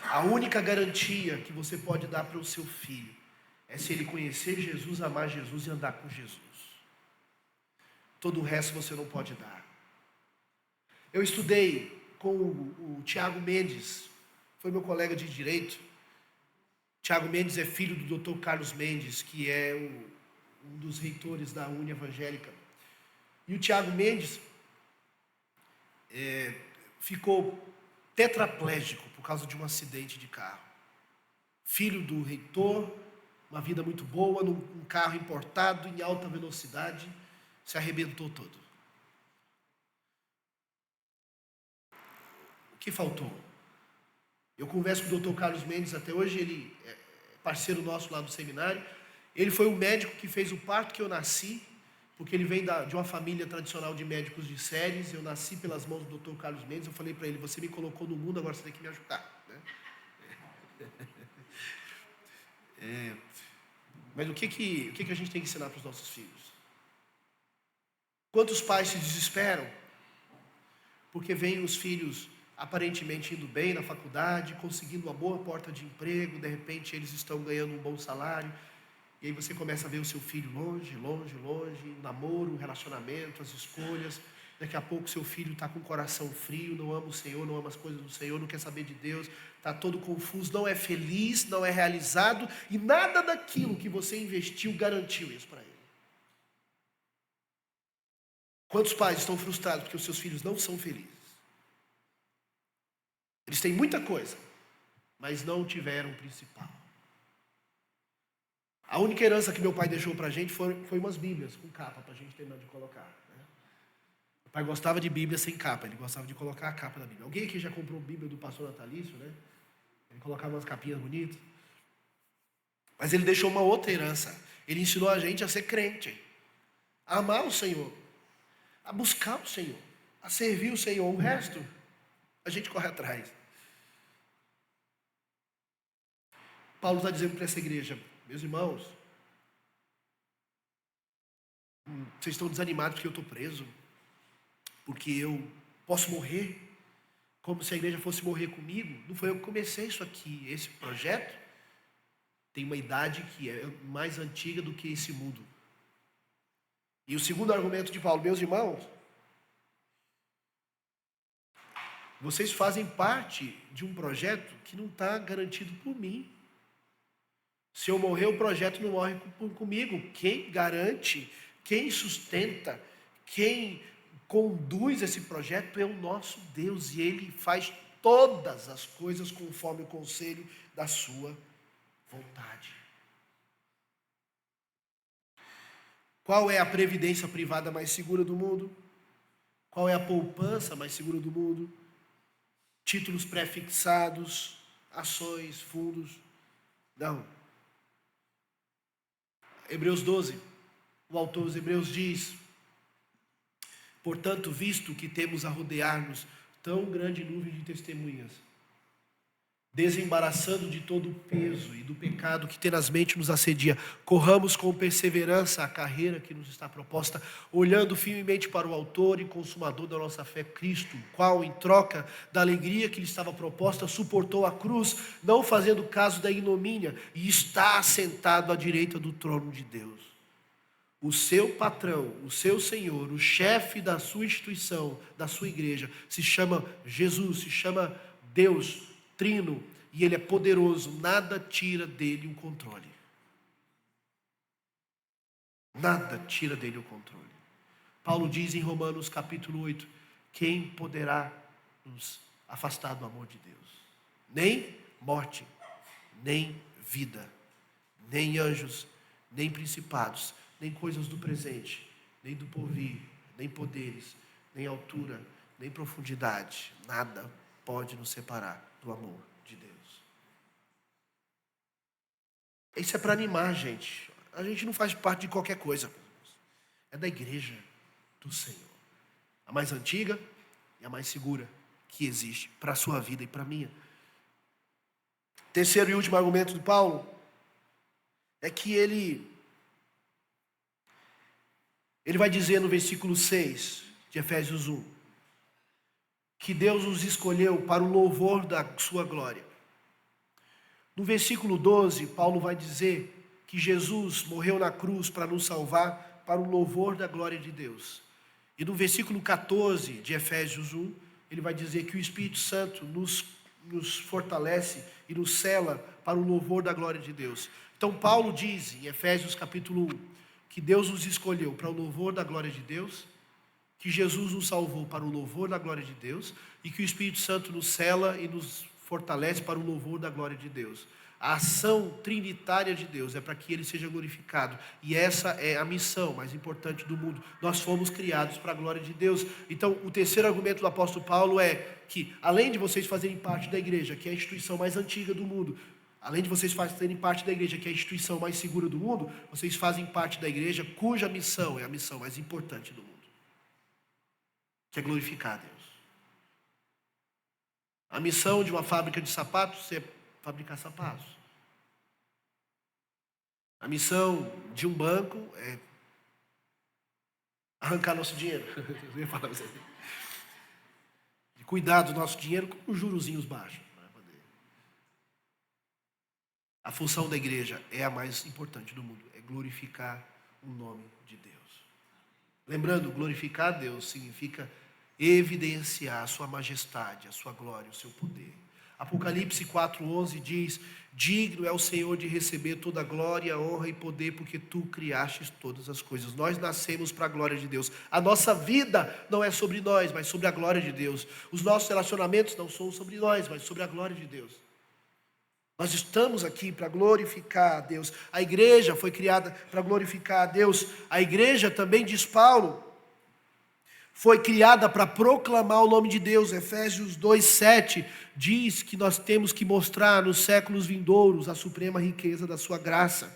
A única garantia que você pode dar para o seu filho é se ele conhecer Jesus, amar Jesus e andar com Jesus. Todo o resto você não pode dar. Eu estudei com o Tiago Mendes, foi meu colega de direito. Tiago Mendes é filho do Dr. Carlos Mendes, que é um dos reitores da Uni Evangélica. E o Tiago Mendes ficou tetraplégico por causa de um acidente de carro. Filho do reitor, uma vida muito boa, num carro importado em alta velocidade, se arrebentou todo. O que faltou? Eu converso com o Dr. Carlos Mendes até hoje, ele é parceiro nosso lá do seminário. Ele foi o médico que fez o parto que eu nasci, porque ele vem de uma família tradicional de médicos de Séries. Eu nasci pelas mãos do Dr. Carlos Mendes. Eu falei para ele: você me colocou no mundo, agora você tem que me ajudar, né? Mas o que a gente tem que ensinar para os nossos filhos? Quantos pais se desesperam porque veem os filhos aparentemente indo bem na faculdade, conseguindo uma boa porta de emprego, de repente eles estão ganhando um bom salário, e aí você começa a ver o seu filho longe, longe, longe, namoro, relacionamento, as escolhas. Daqui a pouco seu filho está com o coração frio, não ama o Senhor, não ama as coisas do Senhor, não quer saber de Deus, está todo confuso, não é feliz, não é realizado, e nada daquilo que você investiu garantiu isso para ele. Quantos pais estão frustrados porque os seus filhos não são felizes? Eles têm muita coisa, mas não tiveram o principal. A única herança que meu pai deixou para a gente foi umas bíblias com capa, para a gente terminar de colocar, né? Meu pai gostava de Bíblia sem capa, ele gostava de colocar a capa da Bíblia. Alguém aqui já comprou Bíblia do pastor natalício, né? Ele colocava umas capinhas bonitas. Mas ele deixou uma outra herança. Ele ensinou a gente a ser crente, a amar o Senhor, a buscar o Senhor, a servir o Senhor. O resto, a gente corre atrás. Paulo está dizendo para essa igreja: meus irmãos, vocês estão desanimados porque eu estou preso, porque eu posso morrer, como se a igreja fosse morrer comigo. Não foi eu que comecei isso aqui. Esse projeto tem uma idade que é mais antiga do que esse mundo. E o segundo argumento de Paulo: meus irmãos, vocês fazem parte de um projeto que não está garantido por mim. Se eu morrer, o projeto não morre comigo. Quem garante, quem sustenta, Quem conduz esse projeto é o nosso Deus, e Ele faz todas as coisas conforme o conselho da sua vontade. Qual é a previdência privada mais segura do mundo? Qual é a poupança mais segura do mundo? Títulos pré-fixados, ações, fundos? Não. Hebreus 12, o autor dos Hebreus diz: portanto, visto que temos a rodear-nos tão grande nuvem de testemunhas, desembaraçando de todo o peso e do pecado que tenazmente nos assedia, corramos com perseverança a carreira que nos está proposta, olhando firmemente para o autor e consumador da nossa fé, Cristo, o qual, em troca da alegria que lhe estava proposta, suportou a cruz, não fazendo caso da ignomínia, e está assentado à direita do trono de Deus. O seu patrão, o seu Senhor, o chefe da sua instituição, da sua igreja, se chama Jesus, se chama Deus Trino, e Ele é poderoso, nada tira dele o controle. Nada tira dele o controle. Paulo diz em Romanos capítulo 8, quem poderá nos afastar do amor de Deus? Nem morte, nem vida, nem anjos, nem principados, nem coisas do presente, nem do porvir, nem poderes, nem altura, nem profundidade, nada pode nos separar do amor de Deus. Isso é para animar a gente. A gente não faz parte de qualquer coisa. É da igreja do Senhor. A mais antiga e a mais segura que existe para a sua vida e para a minha. Terceiro e último argumento de Paulo é que ele vai dizer no versículo 6 de Efésios 1, que Deus nos escolheu para o louvor da sua glória. No versículo 12, Paulo vai dizer que Jesus morreu na cruz para nos salvar, para o louvor da glória de Deus. E no versículo 14 de Efésios 1, ele vai dizer que o Espírito Santo nos fortalece e nos sela para o louvor da glória de Deus. Então Paulo diz em Efésios capítulo 1, que Deus nos escolheu para o louvor da glória de Deus, que Jesus nos salvou para o louvor da glória de Deus e que o Espírito Santo nos sela e nos fortalece para o louvor da glória de Deus. A ação trinitária de Deus é para que Ele seja glorificado. E essa é a missão mais importante do mundo. Nós fomos criados para a glória de Deus. Então, o terceiro argumento do apóstolo Paulo é que, além de vocês fazerem parte da igreja, que é a instituição mais antiga do mundo, além de vocês fazerem parte da igreja, que é a instituição mais segura do mundo, vocês fazem parte da igreja cuja missão é a missão mais importante do mundo, que é glorificar a Deus. A missão de uma fábrica de sapatos é fabricar sapatos. A missão de um banco é arrancar nosso dinheiro. Eu ia falar isso aí. De cuidar do nosso dinheiro com os jurozinhos baixos. A função da igreja é a mais importante do mundo, é glorificar o nome de Deus. Lembrando, glorificar a Deus significa evidenciar a sua majestade, a sua glória, o seu poder. Apocalipse 4:11 diz: digno é o Senhor de receber toda a glória, honra e poder, porque tu criastes todas as coisas. Nós nascemos para a glória de Deus. A nossa vida não é sobre nós, mas sobre a glória de Deus. Os nossos relacionamentos não são sobre nós, mas sobre a glória de Deus. Nós estamos aqui para glorificar a Deus. A igreja foi criada para glorificar a Deus. A igreja também, diz Paulo, foi criada para proclamar o nome de Deus. Efésios 2:7 diz que nós temos que mostrar nos séculos vindouros a suprema riqueza da sua graça.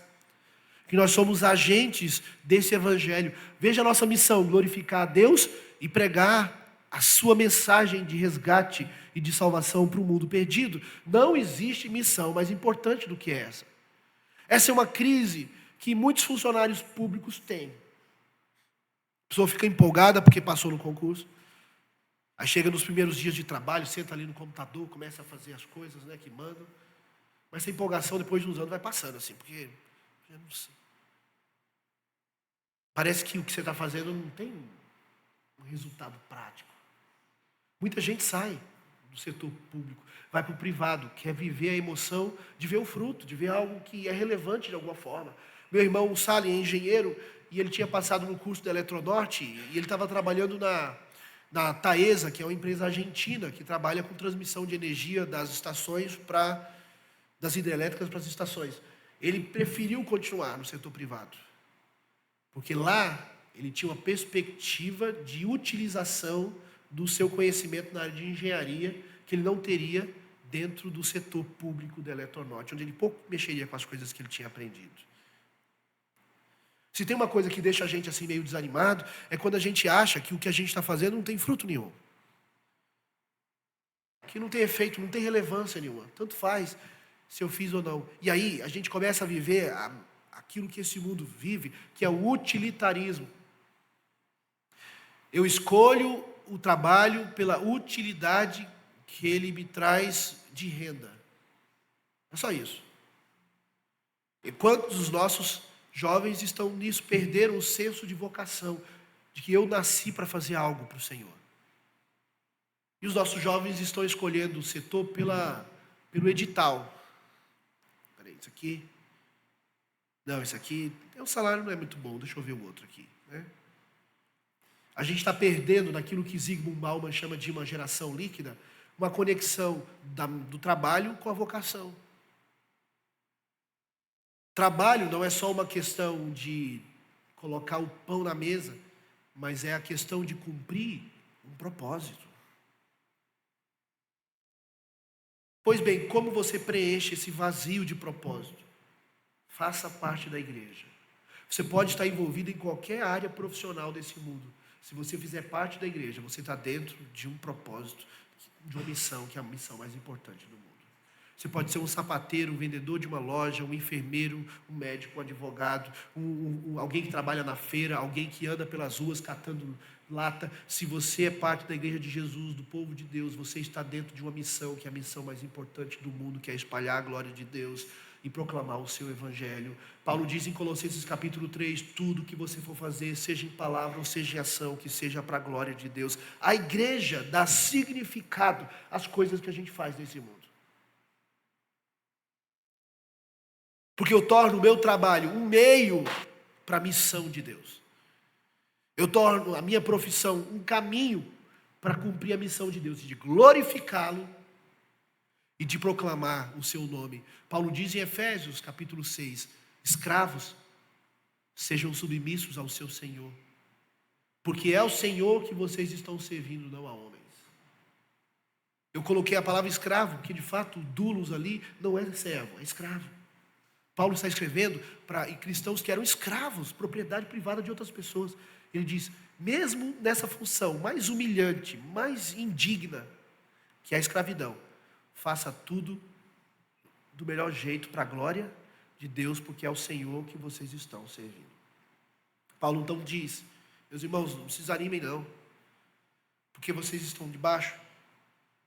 Que nós somos agentes desse evangelho. Veja a nossa missão, glorificar a Deus e pregar a sua mensagem de resgate e de salvação para o mundo perdido. Não existe missão mais importante do que essa. Essa é uma crise que muitos funcionários públicos têm. A pessoa fica empolgada porque passou no concurso. Aí chega nos primeiros dias de trabalho, senta ali no computador, começa a fazer as coisas, né, que mandam. Mas essa empolgação, depois de uns anos, vai passando assim, porque eu não sei. Parece que o que você está fazendo não tem um resultado prático. Muita gente sai do setor público, vai para o privado, quer viver a emoção de ver o fruto, de ver algo que é relevante de alguma forma. Meu irmão Sally é engenheiro e ele tinha passado no curso da Eletronorte, e ele estava trabalhando na Taesa, que é uma empresa argentina, que trabalha com transmissão de energia das estações das hidrelétricas para as estações. Ele preferiu continuar no setor privado, porque lá ele tinha uma perspectiva de utilização do seu conhecimento na área de engenharia, que ele não teria dentro do setor público da Eletronorte, onde ele pouco mexeria com as coisas que ele tinha aprendido. Se tem uma coisa que deixa a gente assim meio desanimado, é quando a gente acha que o que a gente está fazendo não tem fruto nenhum. Que não tem efeito, não tem relevância nenhuma. Tanto faz se eu fiz ou não. E aí a gente começa a viver aquilo que esse mundo vive, que é o utilitarismo. Eu escolho o trabalho pela utilidade que ele me traz de renda. É só isso. E quantos dos nossos jovens estão nisso, perderam o senso de vocação, de que eu nasci para fazer algo para o Senhor. E os nossos jovens estão escolhendo o setor pelo edital. Peraí, isso aqui... Não, isso aqui... O salário não é muito bom, deixa eu ver o outro aqui. Né? A gente está perdendo naquilo que Zygmunt Bauman chama de uma geração líquida, uma conexão do trabalho com a vocação. Trabalho não é só uma questão de colocar o pão na mesa, mas é a questão de cumprir um propósito. Pois bem, como você preenche esse vazio de propósito? Faça parte da igreja. Você pode estar envolvido em qualquer área profissional desse mundo. Se você fizer parte da igreja, você está dentro de um propósito, de uma missão, que é a missão mais importante do mundo. Você pode ser um sapateiro, um vendedor de uma loja, um enfermeiro, um médico, um advogado, alguém que trabalha na feira, alguém que anda pelas ruas catando lata. Se você é parte da igreja de Jesus, do povo de Deus, você está dentro de uma missão, que é a missão mais importante do mundo, que é espalhar a glória de Deus e proclamar o seu evangelho. Paulo diz em Colossenses capítulo 3, tudo que você for fazer, seja em palavra ou seja em ação, que seja para a glória de Deus. A igreja dá significado às coisas que a gente faz nesse mundo. Porque eu torno o meu trabalho um meio para a missão de Deus. Eu torno a minha profissão um caminho para cumprir a missão de Deus, de glorificá-lo e de proclamar o seu nome. Paulo diz em Efésios capítulo 6, escravos, sejam submissos ao seu Senhor, porque é o Senhor que vocês estão servindo, não a homens. Eu coloquei a palavra escravo, que de fato o doulos ali não é servo, é escravo. Paulo está escrevendo para cristãos que eram escravos, propriedade privada de outras pessoas. Ele diz, mesmo nessa função mais humilhante, mais indigna, que é a escravidão, faça tudo do melhor jeito para a glória de Deus, porque é o Senhor que vocês estão servindo. Paulo então diz, meus irmãos, não se desanimem não, porque vocês estão debaixo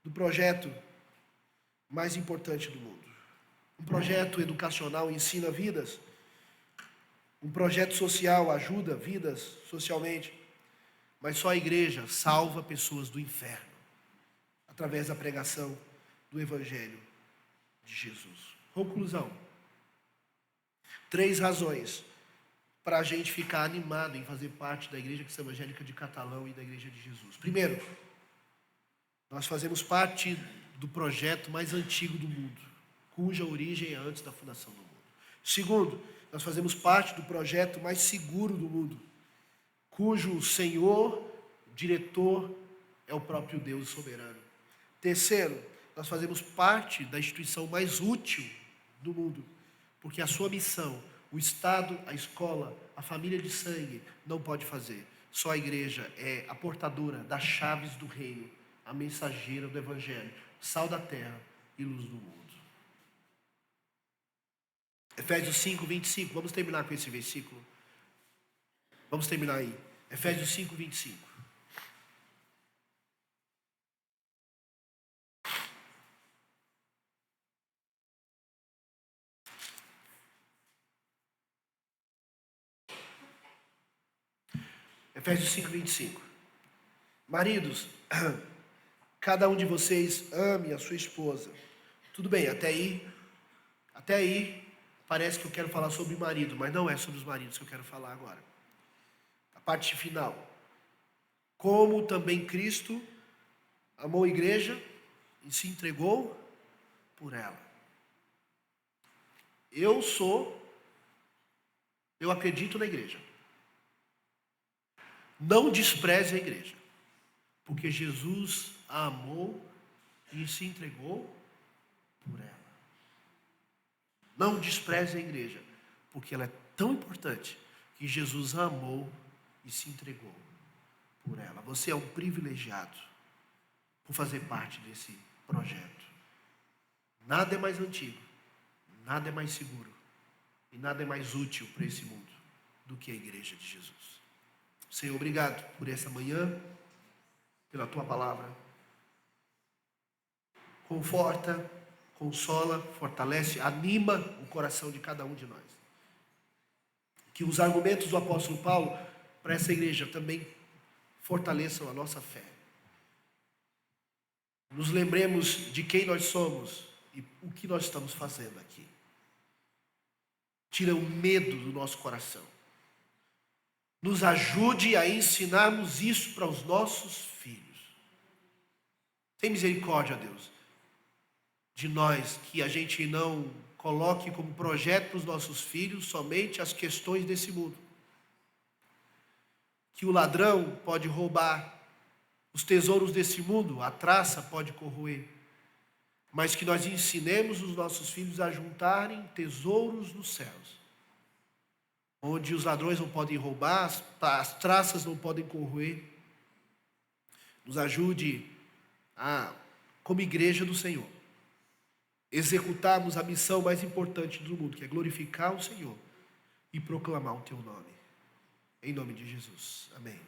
do projeto mais importante do mundo. Um projeto educacional ensina vidas. Um projeto social ajuda vidas socialmente. Mas só a igreja salva pessoas do inferno, através da pregação do Evangelho de Jesus. Conclusão. 3 razões para a gente ficar animado em fazer parte da Igreja Cristã Evangélica de Catalão e da Igreja de Jesus. Primeiro, nós fazemos parte do projeto mais antigo do mundo, cuja origem é antes da fundação do mundo. Segundo, nós fazemos parte do projeto mais seguro do mundo, cujo Senhor, diretor, é o próprio Deus soberano. Terceiro, nós fazemos parte da instituição mais útil do mundo, porque a sua missão, o Estado, a escola, a família de sangue, não pode fazer. Só a igreja é a portadora das chaves do reino, a mensageira do Evangelho, sal da terra e luz do mundo. Efésios 5, 25. Vamos terminar com esse versículo. Vamos terminar aí. Efésios 5, 25. Efésios 5, 25. Maridos, cada um de vocês ame a sua esposa. Tudo bem, até aí parece que eu quero falar sobre marido, mas não é sobre os maridos que eu quero falar agora. parte final. Como também Cristo amou a igreja e se entregou por ela. Eu acredito na igreja. Não despreze a igreja, porque Jesus a amou e se entregou por ela. Não despreze a igreja, porque ela é tão importante que Jesus a amou e se entregou por ela. Você é um privilegiado por fazer parte desse projeto. Nada é mais antigo, nada é mais seguro e nada é mais útil para esse mundo do que a igreja de Jesus. Senhor, obrigado por essa manhã, pela tua palavra. Conforta, consola, fortalece, anima o coração de cada um de nós. Que os argumentos do apóstolo Paulo para essa igreja também fortaleçam a nossa fé. Nos lembremos de quem nós somos e o que nós estamos fazendo aqui. Tira o medo do nosso coração. Nos ajude a ensinarmos isso para os nossos filhos. Tem misericórdia, Deus, de nós, que a gente não coloque como projeto para os nossos filhos somente as questões desse mundo. Que o ladrão pode roubar os tesouros desse mundo, a traça pode corroer, mas que nós ensinemos os nossos filhos a juntarem tesouros nos céus, onde os ladrões não podem roubar, as traças não podem corroer. Nos ajude a, como igreja do Senhor, executarmos a missão mais importante do mundo, que é glorificar o Senhor e proclamar o teu nome. Em nome de Jesus. Amém.